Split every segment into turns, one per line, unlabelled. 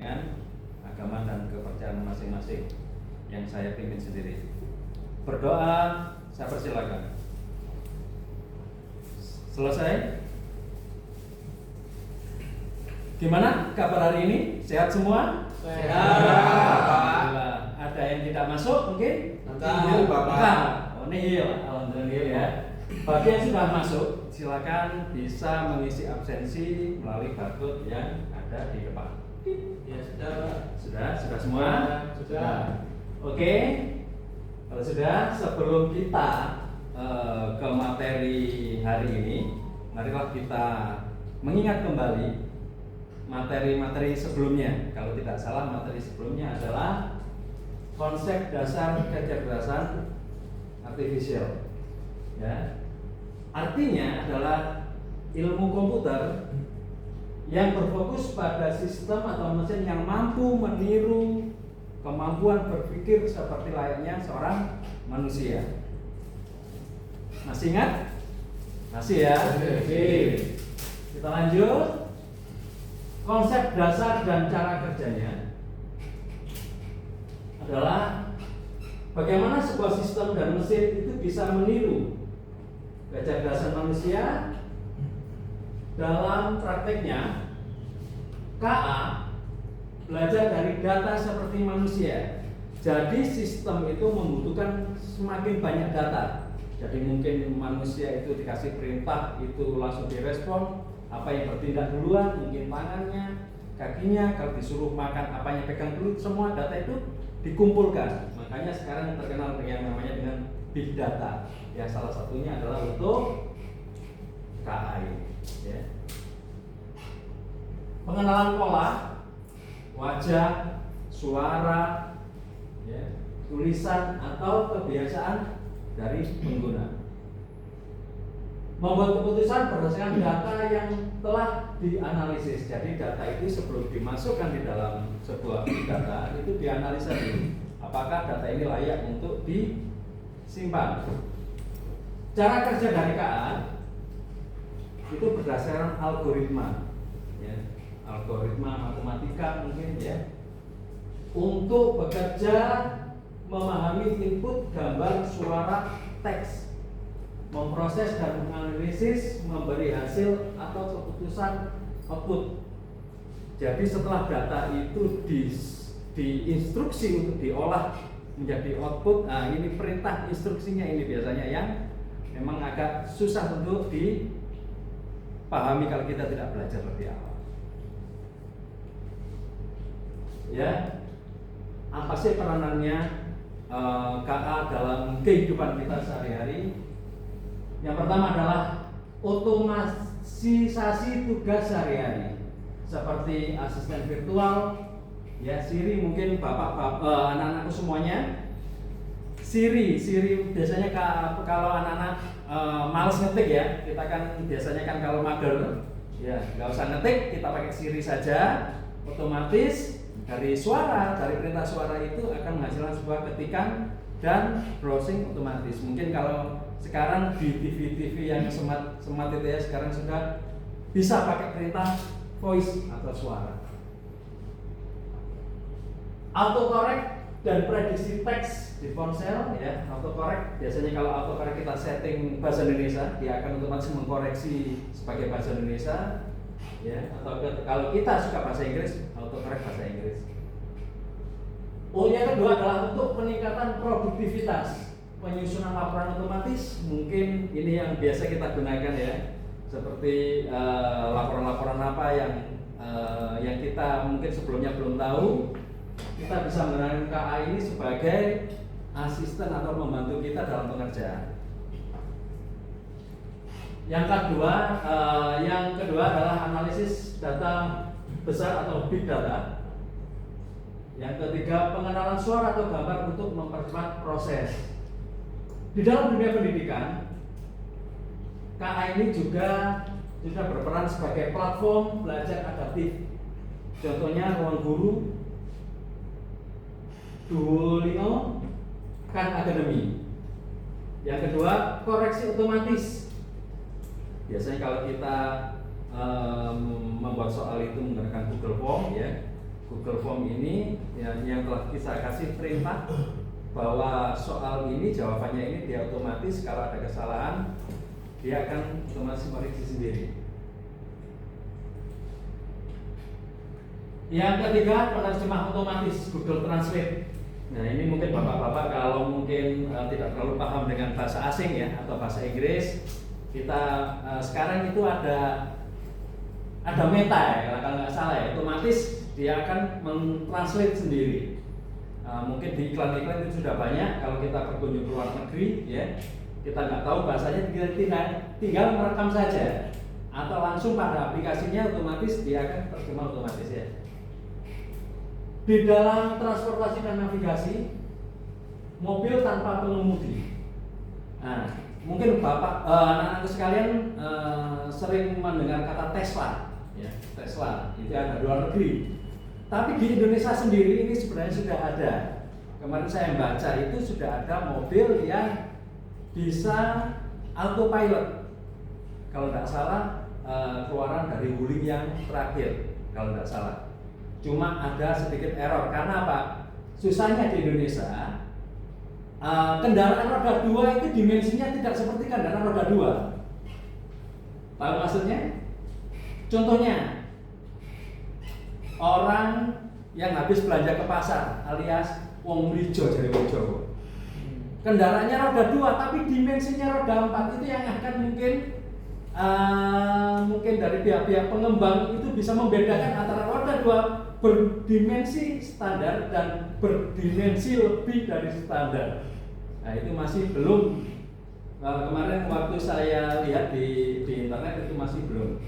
dengan agama dan kepercayaan masing-masing yang saya pimpin sendiri. Berdoa, saya persilakan. Selesai? Gimana kabar hari ini? Sehat semua?
Sehat.
Ada yang tidak masuk mungkin?
Nihil, Bapak.
Oh, nihil. Alhamdulillah ya. Bagi yang sudah masuk, silakan bisa mengisi absensi melalui barcode yang ada di depan.
Ya sudah, Pak.
Sudah semua?
Sudah.
Oke. Kalau sudah, sebelum kita ke materi hari ini, marilah kita mengingat kembali materi-materi sebelumnya. Kalau tidak salah, materi sebelumnya adalah konsep dasar kecerdasan artifisial. Ya. Artinya adalah ilmu komputer yang berfokus pada sistem atau mesin yang mampu meniru kemampuan berpikir seperti layaknya seorang manusia. Masih ingat? Masih ya? Oke. Kita lanjut. Konsep dasar dan cara kerjanya adalah bagaimana sebuah sistem dan mesin itu bisa meniru kecerdasan manusia. Dalam prakteknya, KA belajar dari data seperti manusia. Jadi sistem itu membutuhkan semakin banyak data. Jadi mungkin manusia itu dikasih perintah itu langsung direspon. Apa yang bertindak duluan, mungkin tangannya, kakinya. Kalau disuruh makan, apa yang pegang dulu, semua data itu dikumpulkan. Makanya sekarang terkenal dengan namanya dengan big data. Ya, salah satunya adalah untuk KA ini. Ya. Pengenalan pola, wajah, suara, ya, tulisan atau kebiasaan dari pengguna. Membuat keputusan berdasarkan data yang telah dianalisis. Jadi data itu sebelum dimasukkan di dalam sebuah data itu dianalisa dulu. Apakah data ini layak untuk disimpan? Cara kerja dari KA itu berdasarkan algoritma, ya, algoritma matematika mungkin ya, untuk bekerja memahami input gambar, suara, teks, memproses dan menganalisis, memberi hasil atau keputusan output. Jadi setelah data itu diinstruksi untuk diolah menjadi output, nah ini perintah instruksinya ini biasanya yang memang agak susah untuk dipahami kalau kita tidak belajar lebih awal. Ya, apa sih peranannya KA dalam kehidupan kita sehari-hari? Yang pertama adalah otomatisasi tugas sehari-hari, seperti asisten virtual, ya Siri mungkin anak-anakku semuanya. Siri biasanya kalau anak-anak males ngetik ya, kita kan biasanya kan kalau mager, ya nggak usah ngetik, kita pakai Siri saja, otomatis dari perintah suara itu akan menghasilkan sebuah ketikan dan browsing otomatis. Mungkin kalau sekarang di TV yang smart itu ya, sekarang sudah bisa pakai perintah voice atau suara. Autocorrect dan prediksi teks di ponsel ya, autocorrect biasanya kalau autocorrect kita setting bahasa Indonesia, dia akan otomatis mengkoreksi sebagai bahasa Indonesia ya, atau kalau kita suka bahasa Inggris, autocorrect bahasa Inggris. Yang kedua adalah untuk peningkatan produktivitas, penyusunan laporan otomatis, mungkin ini yang biasa kita gunakan ya, seperti laporan-laporan apa yang kita mungkin sebelumnya belum tahu. Kita bisa menggunakan KA ini sebagai asisten atau membantu kita dalam pekerjaan. Yang kedua adalah analisis data besar atau big data. Yang ketiga, pengenalan suara atau gambar untuk mempercepat proses. Di dalam dunia pendidikan, KA ini juga berperan sebagai platform belajar adaptif. Contohnya Ruang Guru, Duolingo, Khan Academy. Yang kedua, koreksi otomatis. Biasanya kalau kita membuat soal itu menggunakan Google Form ya, Google Form ini yang telah kita kasih perintah bahwa soal ini jawabannya ini dia otomatis kalau ada kesalahan dia akan otomatis koreksi sendiri. Yang ketiga, penerjemah otomatis Google Translate. Nah, ini mungkin bapak-bapak kalau mungkin tidak terlalu paham dengan bahasa asing ya atau bahasa Inggris, kita sekarang itu ada Meta ya, kalau nggak salah ya, otomatis dia akan mentranslate sendiri. Mungkin di iklan-iklan itu sudah banyak. Kalau kita berkunjung ke luar negeri ya, kita nggak tahu bahasanya, tinggal merekam saja atau langsung pada aplikasinya otomatis dia akan terjemah otomatis ya. Di dalam transportasi dan navigasi, mobil tanpa pengemudi. Nah, mungkin bapak, anak-anak sekalian sering mendengar kata Tesla, ya, Tesla itu ada di luar negeri. Tapi di Indonesia sendiri ini sebenarnya sudah ada. Kemarin saya baca itu sudah ada mobil yang bisa autopilot. Kalau tidak salah, keluaran dari Wuling yang terakhir, kalau tidak salah. Cuma ada sedikit error karena apa? Susahnya di Indonesia kendaraan roda 2 itu dimensinya tidak seperti kendaraan roda 2. Tahu maksudnya? Contohnya, orang yang habis belanja ke pasar alias wong mrijo dari wong Jawa. Kendaraannya roda 2 tapi dimensinya roda 4 itu yang akan mungkin dari pihak-pihak pengembang itu bisa membedakan antara roda 2 berdimensi standar dan berdimensi lebih dari standar. Nah, itu masih belum. Kemarin waktu saya lihat di internet itu masih belum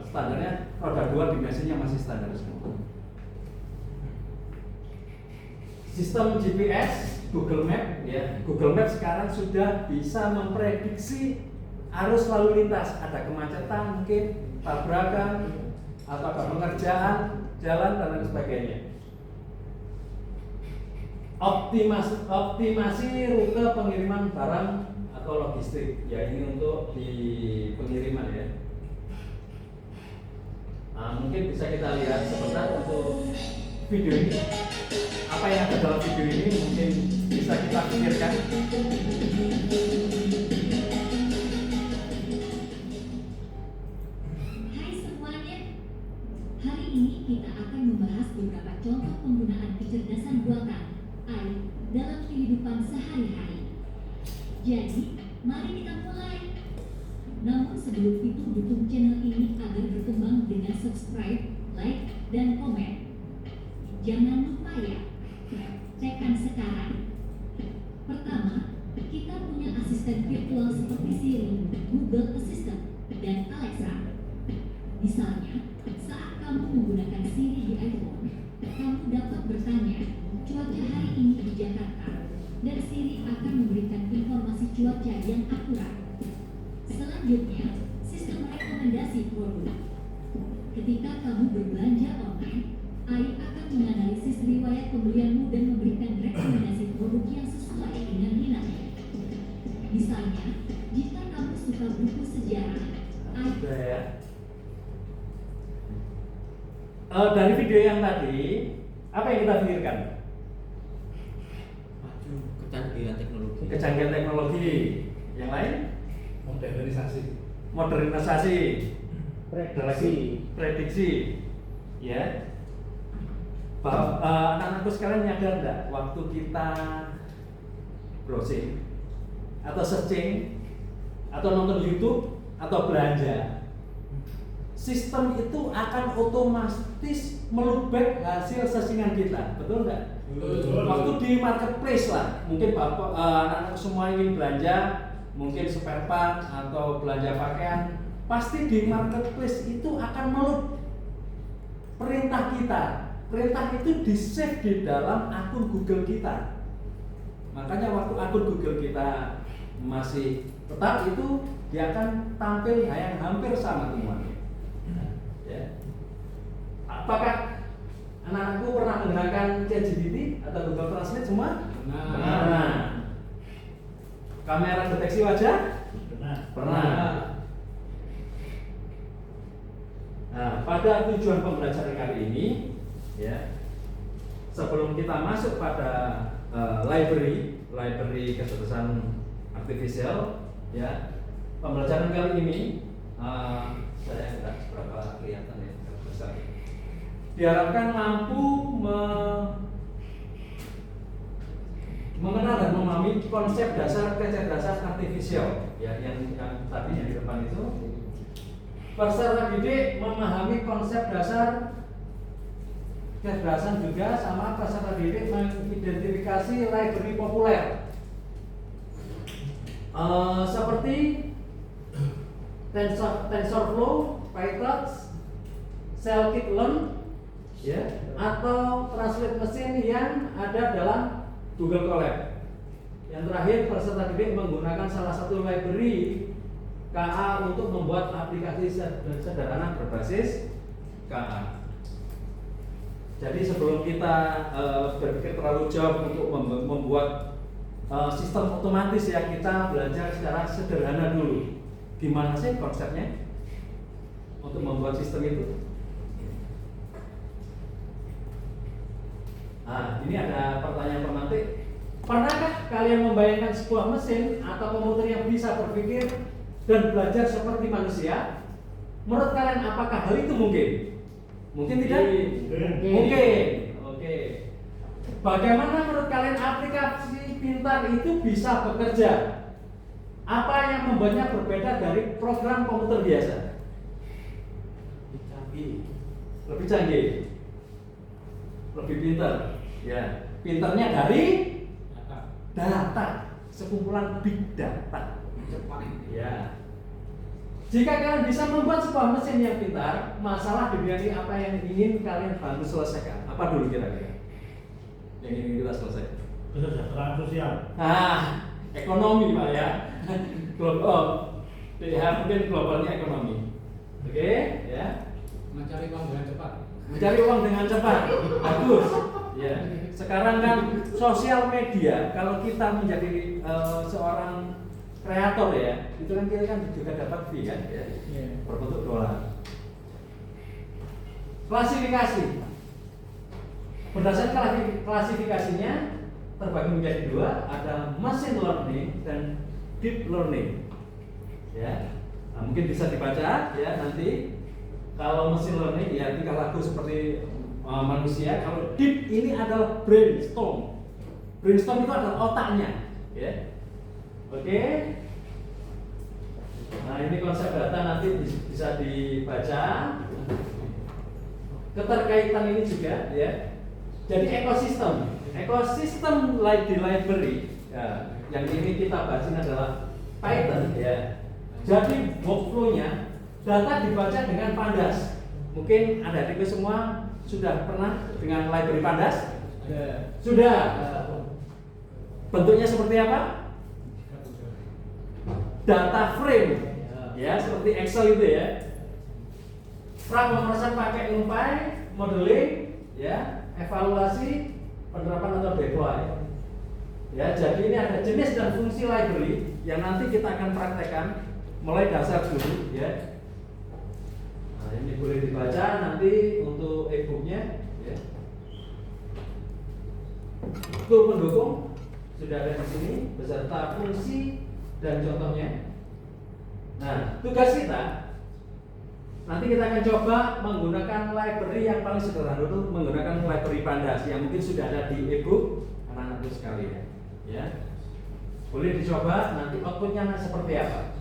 standarnya roda 2 dimensinya masih standar semua. Sistem GPS Google Map ya, Google Map sekarang sudah bisa memprediksi arus lalu lintas, ada kemacetan mungkin, tabrakan atau ada pengerjaan jalan dan lain sebagainya. Optimasi rute pengiriman barang atau logistik, ya ini untuk di pengiriman ya. Mungkin bisa kita lihat sebentar untuk video ini. Apa yang ada dalam video ini mungkin bisa kita pikirkan.
Hari ini kita akan membahas beberapa contoh penggunaan kecerdasan buatan AI dalam kehidupan sehari-hari. Jadi, mari kita mulai. Namun sebelum itu dukung channel ini agar berkembang dengan subscribe, like, dan komen. Jangan lupa ya, tekan sekarang. Pertama, kita punya asisten virtual seperti Siri, Google Assistant, dan Alexa. Misalnya, saat kamu menggunakan Siri di iPhone, kamu dapat bertanya, cuaca hari ini di Jakarta, dan Siri akan memberikan informasi cuaca yang akurat. Selanjutnya, sistem rekomendasi produk. Ketika kamu berbelanja online, AI akan menganalisis riwayat pembelianmu dan memberikan rekomendasi produk yang sesuai dengan minatmu. Misalnya, jika kamu suka buku sejarah,
dari video yang tadi, apa yang kita pikirkan?
Kecanggihan teknologi.
Kecanggihan teknologi. Yang lain? Modernisasi. Prediksi. Ya. Anak-anakku sekalian nyadar enggak waktu kita browsing atau searching atau nonton YouTube atau belanja, sistem itu akan otomatis melubek hasil searchingan kita, betul nggak? Waktu di marketplace lah, mungkin bapak anak-anak semua ingin belanja, mungkin spare part atau belanja pakaian, pasti di marketplace itu akan melub perintah kita. Perintah itu di-save di dalam akun Google kita. Makanya waktu akun Google kita masih tetap itu, dia akan tampil yang hampir sama semuanya. Ya. Apakah anak-anakku pernah menggunakan ChatGPT atau Google Translate semua? Benar. Kamera deteksi wajah? Pernah. Nah, pada tujuan pembelajaran kali ini, ya. Sebelum kita masuk pada library kecerdasan artifisial, ya, pembelajaran kali ini saya tidak seberapa kelihatan ya, besar. Diharapkan mampu mengenal dan memahami konsep dasar kecerdasan artifisial, ya, yang tadi yang di depan itu. Peserta didik memahami konsep dasar kecerdasan juga, sama peserta didik mengidentifikasi library populer seperti TensorFlow, PyTorch, Scikit-learn, ya, atau translate mesin yang ada dalam Google Colab. Yang terakhir, peserta didik menggunakan salah satu library KA untuk membuat aplikasi sederhana berbasis KA. Jadi sebelum kita berpikir terlalu jauh untuk membuat sistem otomatis, ya, kita belajar secara sederhana dulu. Gimana sih konsepnya untuk membuat sistem itu? Nah, ini ada pertanyaan pemantik. Pernahkah kalian membayangkan sebuah mesin atau komputer yang bisa berpikir dan belajar seperti manusia? Menurut kalian apakah hal itu mungkin? Mungkin tidak? Mungkin. Oke. Bagaimana menurut kalian aplikasi pintar itu bisa bekerja? Apa yang membuatnya berbeda dari program komputer biasa? Lebih canggih. Lebih pintar. Ya, pintarnya dari data, sekumpulan big data. Cepat. Ya. Jika kalian bisa membuat sebuah mesin yang pintar, masalah di dunia ini apa yang ingin kalian bantu selesaikan? Apa dulu kira-kira yang ingin kita selesaikan?
Kesejahteraan sosial.
Ekonomi, Pak, ya. Global. Ya, mungkin globalnya ekonomi. Oke, ya.
Mencari uang dengan cepat.
Mencari uang dengan cepat. Bagus. Ya. Sekarang kan sosial media, kalau kita menjadi seorang kreator, ya, itu kan kita kan juga dapat fee, kan, ya, berbentuk dolar. Klasifikasi. Berdasarkan klasifikasinya terbagi menjadi dua, ada machine learning dan deep learning. Ya, nah, mungkin bisa dibaca, ya, nanti. Kalau machine learning, ya, tingkah laku seperti manusia. Kalau deep ini adalah brainstorm. Brainstorm itu adalah otaknya, ya. Oke. Nah, ini konsep data nanti bisa dibaca. Keterkaitan ini juga, ya. Jadi ekosistem di library, ya, yang ini kita bahas ini adalah Python, ya. Jadi workflow-nya data dibaca dengan Pandas. Mungkin adik-adikku semua sudah pernah dengan library Pandas? Sudah. Bentuknya seperti apa? Data frame, ya, seperti Excel itu, ya. Pemrosesan pakai NumPy, modeling, ya, evaluasi, penerapan atau deploy. Ya, jadi ini ada jenis dan fungsi library yang nanti kita akan praktekkan mulai dasar dulu, ya. Nah, ini boleh dibaca nanti untuk e-booknya, ya. Tool pendukung sudah ada di sini beserta fungsi dan contohnya. Nah, tugas kita nanti kita akan coba menggunakan library yang paling sederhana dulu, menggunakan library Pandas yang mungkin sudah ada di e-book anak-anakku sekalian, ya. Boleh dicoba nanti outputnya seperti apa.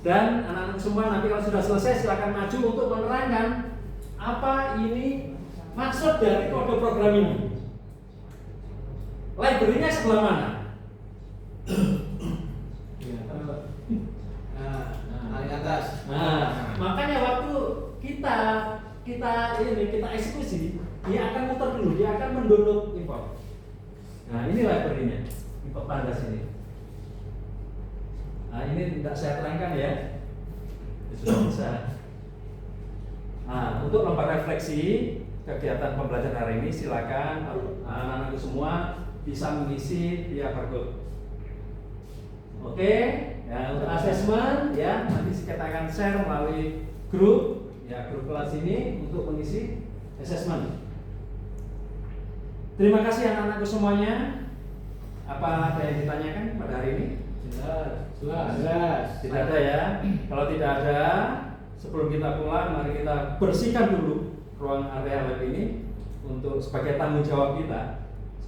Dan anak-anak semua nanti kalau sudah selesai silakan maju untuk menerangkan apa ini maksud dari kode program ini. Library-nya sebelah mana?
Paling atas.
Nah, makanya waktu kita eksekusi, dia akan muter dulu, dia akan mendownload import. Nah, ini library-nya, import Pandas ini. Nah, ini tidak saya terangkan, ya. Sudah bisa. Nah, untuk lembar refleksi kegiatan pembelajaran hari ini, silakan anak-anakku semua bisa mengisi via barcode. Oke, ya, untuk asesmen, ya, nanti kita akan share melalui grup, ya, grup kelas ini untuk mengisi. assessment. Terima kasih anak-anakku semuanya. Apa ada yang ditanyakan pada hari ini?
Jelas.
Tidak ada ya. Kalau tidak ada, sebelum kita pulang, mari kita bersihkan dulu ruang area lab ini untuk sebagai tanggung jawab kita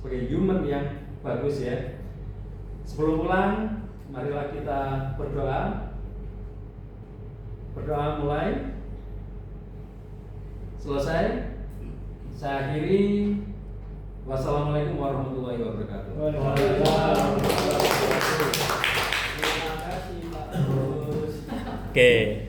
sebagai human yang bagus ya. Sebelum pulang, marilah kita berdoa. Berdoa mulai. Selesai. Saya akhiri. Wassalamualaikum warahmatullahi wabarakatuh.
Terima kasih Pak Terus.
Oke.